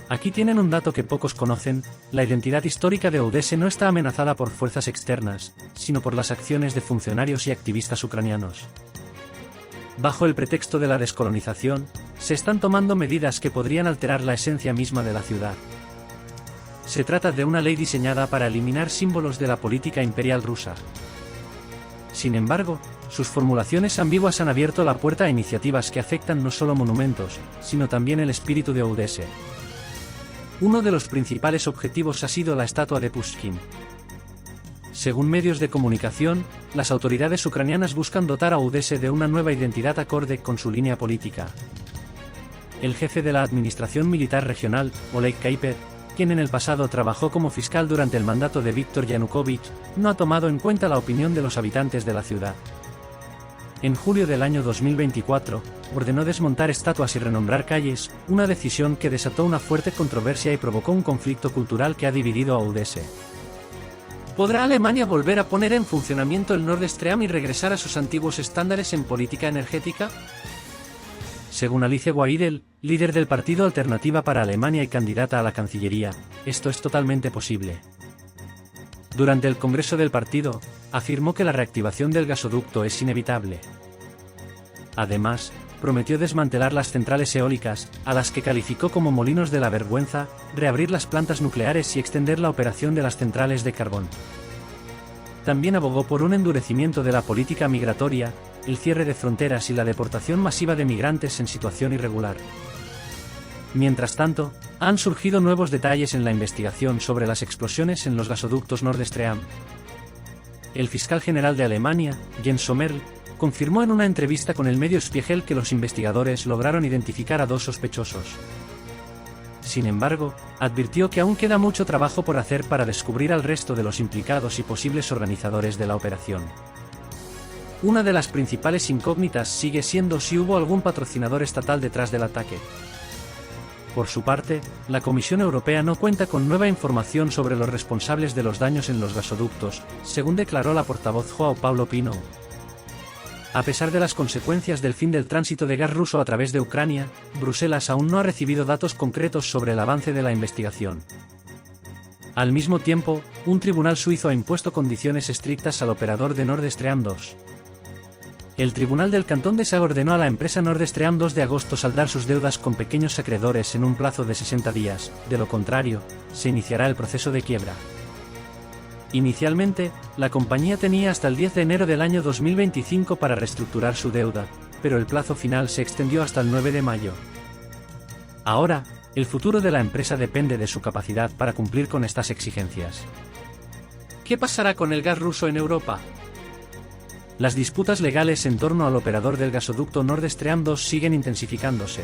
Aquí tienen un dato que pocos conocen: la identidad histórica de Odesa no está amenazada por fuerzas externas, sino por las acciones de funcionarios y activistas ucranianos. Bajo el pretexto de la descolonización, se están tomando medidas que podrían alterar la esencia misma de la ciudad. Se trata de una ley diseñada para eliminar símbolos de la política imperial rusa. Sin embargo, sus formulaciones ambiguas han abierto la puerta a iniciativas que afectan no solo monumentos, sino también el espíritu de Odesa. Uno de los principales objetivos ha sido la estatua de Pushkin. Según medios de comunicación, las autoridades ucranianas buscan dotar a Odesa de una nueva identidad acorde con su línea política. El jefe de la administración militar regional, Oleg Kaiper, quien en el pasado trabajó como fiscal durante el mandato de Viktor Yanukovych, no ha tomado en cuenta la opinión de los habitantes de la ciudad. En julio del año 2024, ordenó desmontar estatuas y renombrar calles, una decisión que desató una fuerte controversia y provocó un conflicto cultural que ha dividido a Odesa. ¿Podrá Alemania volver a poner en funcionamiento el Nord Stream y regresar a sus antiguos estándares en política energética? Según Alice Weidel, líder del Partido Alternativa para Alemania y candidata a la Cancillería, esto es totalmente posible. Durante el Congreso del partido, afirmó que la reactivación del gasoducto es inevitable. Además, prometió desmantelar las centrales eólicas, a las que calificó como molinos de la vergüenza, reabrir las plantas nucleares y extender la operación de las centrales de carbón. También abogó por un endurecimiento de la política migratoria, el cierre de fronteras y la deportación masiva de migrantes en situación irregular. Mientras tanto, han surgido nuevos detalles en la investigación sobre las explosiones en los gasoductos Nord Stream. El fiscal general de Alemania, Jens Sommerl, confirmó en una entrevista con el medio Spiegel que los investigadores lograron identificar a 2 sospechosos. Sin embargo, advirtió que aún queda mucho trabajo por hacer para descubrir al resto de los implicados y posibles organizadores de la operación. Una de las principales incógnitas sigue siendo si hubo algún patrocinador estatal detrás del ataque. Por su parte, la Comisión Europea no cuenta con nueva información sobre los responsables de los daños en los gasoductos, según declaró la portavoz João Paulo Pino. A pesar de las consecuencias del fin del tránsito de gas ruso a través de Ucrania, Bruselas aún no ha recibido datos concretos sobre el avance de la investigación. Al mismo tiempo, un tribunal suizo ha impuesto condiciones estrictas al operador de Nord Stream 2. El Tribunal del Cantón de Saar ordenó a la empresa Nord Stream 2 de agosto saldar sus deudas con pequeños acreedores en un plazo de 60 días, de lo contrario, se iniciará el proceso de quiebra. Inicialmente, la compañía tenía hasta el 10 de enero del año 2025 para reestructurar su deuda, pero el plazo final se extendió hasta el 9 de mayo. Ahora, el futuro de la empresa depende de su capacidad para cumplir con estas exigencias. ¿Qué pasará con el gas ruso en Europa? Las disputas legales en torno al operador del gasoducto Nord Stream 2 siguen intensificándose.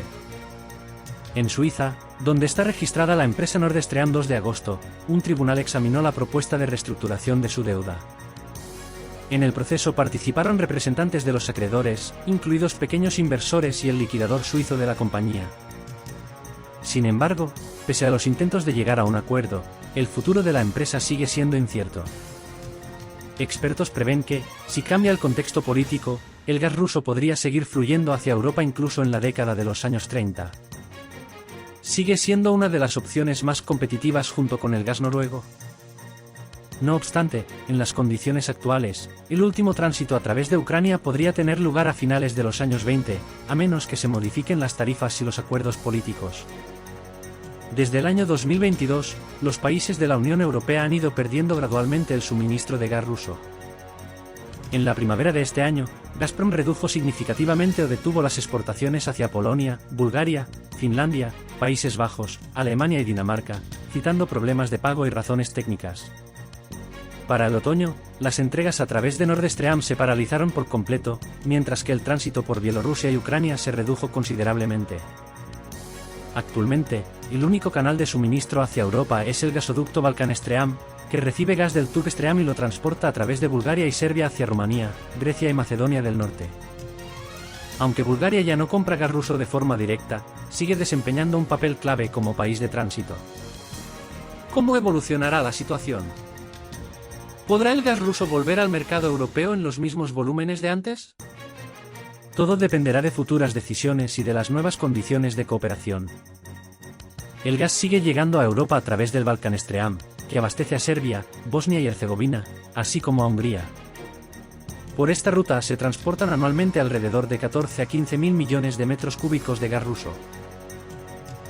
En Suiza, donde está registrada la empresa Nord Stream 2 de agosto, un tribunal examinó la propuesta de reestructuración de su deuda. En el proceso participaron representantes de los acreedores, incluidos pequeños inversores y el liquidador suizo de la compañía. Sin embargo, pese a los intentos de llegar a un acuerdo, el futuro de la empresa sigue siendo incierto. Expertos prevén que, si cambia el contexto político, el gas ruso podría seguir fluyendo hacia Europa incluso en la década de los años 30. ¿Sigue siendo una de las opciones más competitivas junto con el gas noruego? No obstante, en las condiciones actuales, el último tránsito a través de Ucrania podría tener lugar a finales de los años 20, a menos que se modifiquen las tarifas y los acuerdos políticos. Desde el año 2022, los países de la Unión Europea han ido perdiendo gradualmente el suministro de gas ruso. En la primavera de este año, Gazprom redujo significativamente o detuvo las exportaciones hacia Polonia, Bulgaria, Finlandia, Países Bajos, Alemania y Dinamarca, citando problemas de pago y razones técnicas. Para el otoño, las entregas a través de Nord Stream se paralizaron por completo, mientras que el tránsito por Bielorrusia y Ucrania se redujo considerablemente. Actualmente, el único canal de suministro hacia Europa es el gasoducto Balkan Stream, que recibe gas del Turk Stream y lo transporta a través de Bulgaria y Serbia hacia Rumanía, Grecia y Macedonia del Norte. Aunque Bulgaria ya no compra gas ruso de forma directa, sigue desempeñando un papel clave como país de tránsito. ¿Cómo evolucionará la situación? ¿Podrá el gas ruso volver al mercado europeo en los mismos volúmenes de antes? Todo dependerá de futuras decisiones y de las nuevas condiciones de cooperación. El gas sigue llegando a Europa a través del Balkanstream, que abastece a Serbia, Bosnia y Herzegovina, así como a Hungría. Por esta ruta se transportan anualmente alrededor de 14 a 15 mil millones de metros cúbicos de gas ruso.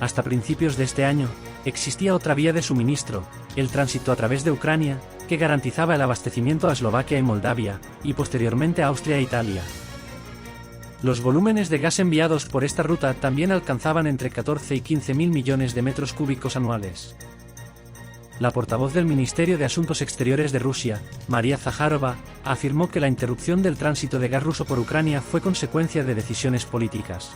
Hasta principios de este año, existía otra vía de suministro, el tránsito a través de Ucrania, que garantizaba el abastecimiento a Eslovaquia y Moldavia, y posteriormente a Austria e Italia. Los volúmenes de gas enviados por esta ruta también alcanzaban entre 14 y 15 mil millones de metros cúbicos anuales. La portavoz del Ministerio de Asuntos Exteriores de Rusia, María Zakharova, afirmó que la interrupción del tránsito de gas ruso por Ucrania fue consecuencia de decisiones políticas.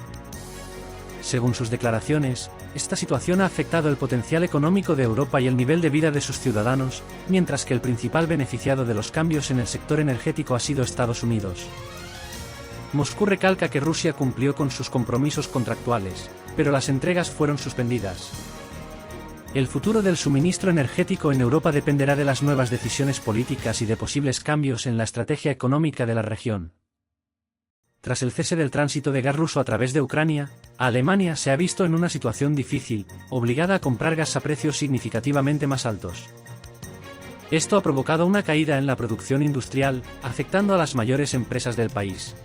Según sus declaraciones, esta situación ha afectado el potencial económico de Europa y el nivel de vida de sus ciudadanos, mientras que el principal beneficiado de los cambios en el sector energético ha sido Estados Unidos. Moscú recalca que Rusia cumplió con sus compromisos contractuales, pero las entregas fueron suspendidas. El futuro del suministro energético en Europa dependerá de las nuevas decisiones políticas y de posibles cambios en la estrategia económica de la región. Tras el cese del tránsito de gas ruso a través de Ucrania, Alemania se ha visto en una situación difícil, obligada a comprar gas a precios significativamente más altos. Esto ha provocado una caída en la producción industrial, afectando a las mayores empresas del país.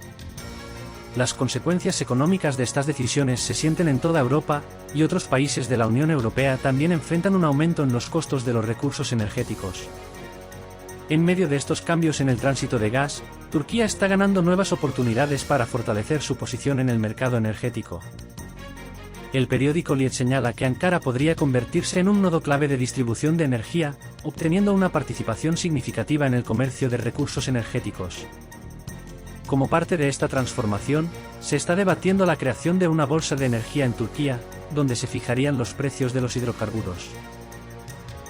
Las consecuencias económicas de estas decisiones se sienten en toda Europa, y otros países de la Unión Europea también enfrentan un aumento en los costos de los recursos energéticos. En medio de estos cambios en el tránsito de gas, Turquía está ganando nuevas oportunidades para fortalecer su posición en el mercado energético. El periódico Liet señala que Ankara podría convertirse en un nodo clave de distribución de energía, obteniendo una participación significativa en el comercio de recursos energéticos. Como parte de esta transformación, se está debatiendo la creación de una bolsa de energía en Turquía, donde se fijarían los precios de los hidrocarburos.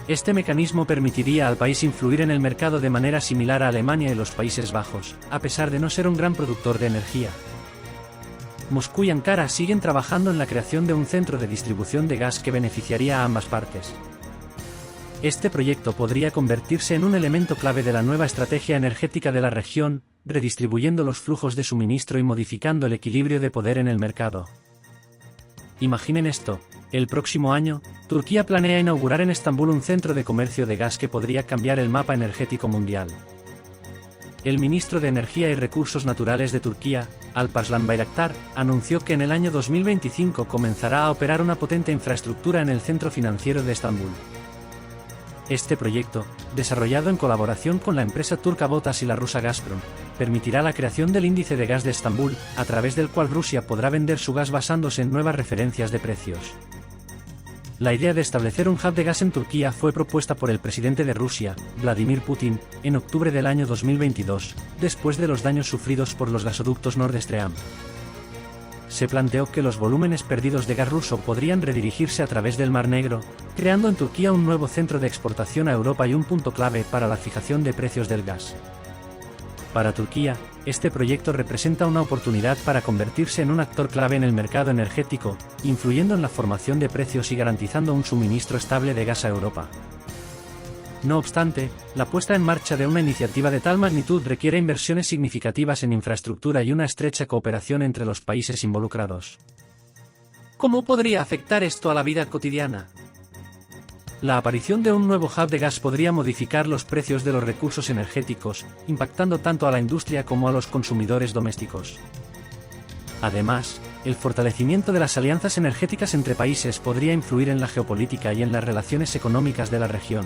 Este mecanismo permitiría al país influir en el mercado de manera similar a Alemania y los Países Bajos, a pesar de no ser un gran productor de energía. Moscú y Ankara siguen trabajando en la creación de un centro de distribución de gas que beneficiaría a ambas partes. Este proyecto podría convertirse en un elemento clave de la nueva estrategia energética de la región, redistribuyendo los flujos de suministro y modificando el equilibrio de poder en el mercado. Imaginen esto, el próximo año, Turquía planea inaugurar en Estambul un centro de comercio de gas que podría cambiar el mapa energético mundial. El ministro de Energía y Recursos Naturales de Turquía, Alparslan Bayraktar, anunció que en el año 2025 comenzará a operar una potente infraestructura en el centro financiero de Estambul. Este proyecto, desarrollado en colaboración con la empresa turca Botas y la rusa Gazprom, permitirá la creación del índice de gas de Estambul, a través del cual Rusia podrá vender su gas basándose en nuevas referencias de precios. La idea de establecer un hub de gas en Turquía fue propuesta por el presidente de Rusia, Vladimir Putin, en octubre del año 2022, después de los daños sufridos por los gasoductos Nord Stream. Se planteó que los volúmenes perdidos de gas ruso podrían redirigirse a través del Mar Negro, creando en Turquía un nuevo centro de exportación a Europa y un punto clave para la fijación de precios del gas. Para Turquía, este proyecto representa una oportunidad para convertirse en un actor clave en el mercado energético, influyendo en la formación de precios y garantizando un suministro estable de gas a Europa. No obstante, la puesta en marcha de una iniciativa de tal magnitud requiere inversiones significativas en infraestructura y una estrecha cooperación entre los países involucrados. ¿Cómo podría afectar esto a la vida cotidiana? La aparición de un nuevo hub de gas podría modificar los precios de los recursos energéticos, impactando tanto a la industria como a los consumidores domésticos. Además, el fortalecimiento de las alianzas energéticas entre países podría influir en la geopolítica y en las relaciones económicas de la región.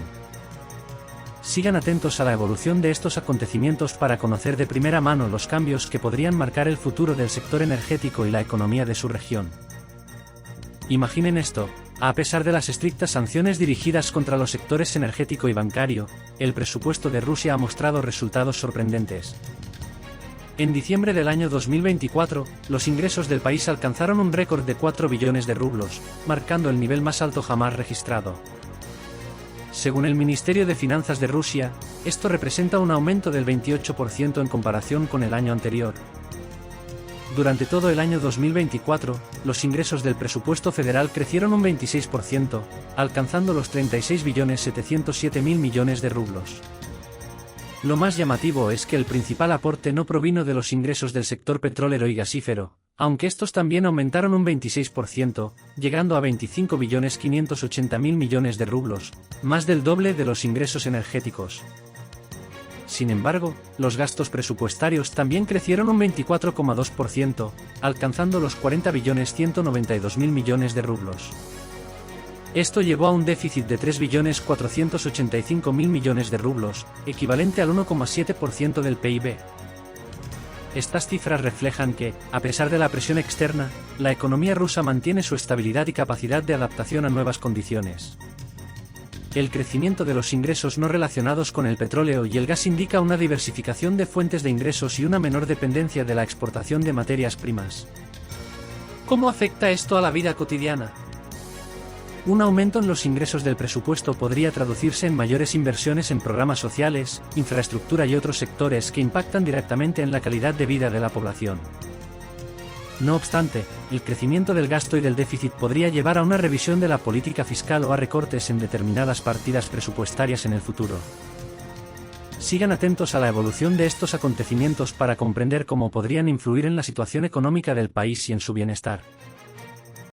Sigan atentos a la evolución de estos acontecimientos para conocer de primera mano los cambios que podrían marcar el futuro del sector energético y la economía de su región. Imaginen esto, a pesar de las estrictas sanciones dirigidas contra los sectores energético y bancario, el presupuesto de Rusia ha mostrado resultados sorprendentes. En diciembre del año 2024, los ingresos del país alcanzaron un récord de 4 billones de rublos, marcando el nivel más alto jamás registrado. Según el Ministerio de Finanzas de Rusia, esto representa un aumento del 28% en comparación con el año anterior. Durante todo el año 2024, los ingresos del presupuesto federal crecieron un 26%, alcanzando los 36.707.000 millones de rublos. Lo más llamativo es que el principal aporte no provino de los ingresos del sector petrolero y gasífero, aunque estos también aumentaron un 26%, llegando a 25.580.000 millones de rublos, más del doble de los ingresos energéticos. Sin embargo, los gastos presupuestarios también crecieron un 24,2%, alcanzando los 40.192.000 millones de rublos. Esto llevó a un déficit de 3.485.000 millones de rublos, equivalente al 1,7% del PIB. Estas cifras reflejan que, a pesar de la presión externa, la economía rusa mantiene su estabilidad y capacidad de adaptación a nuevas condiciones. El crecimiento de los ingresos no relacionados con el petróleo y el gas indica una diversificación de fuentes de ingresos y una menor dependencia de la exportación de materias primas. ¿Cómo afecta esto a la vida cotidiana? Un aumento en los ingresos del presupuesto podría traducirse en mayores inversiones en programas sociales, infraestructura y otros sectores que impactan directamente en la calidad de vida de la población. No obstante, el crecimiento del gasto y del déficit podría llevar a una revisión de la política fiscal o a recortes en determinadas partidas presupuestarias en el futuro. Sigan atentos a la evolución de estos acontecimientos para comprender cómo podrían influir en la situación económica del país y en su bienestar.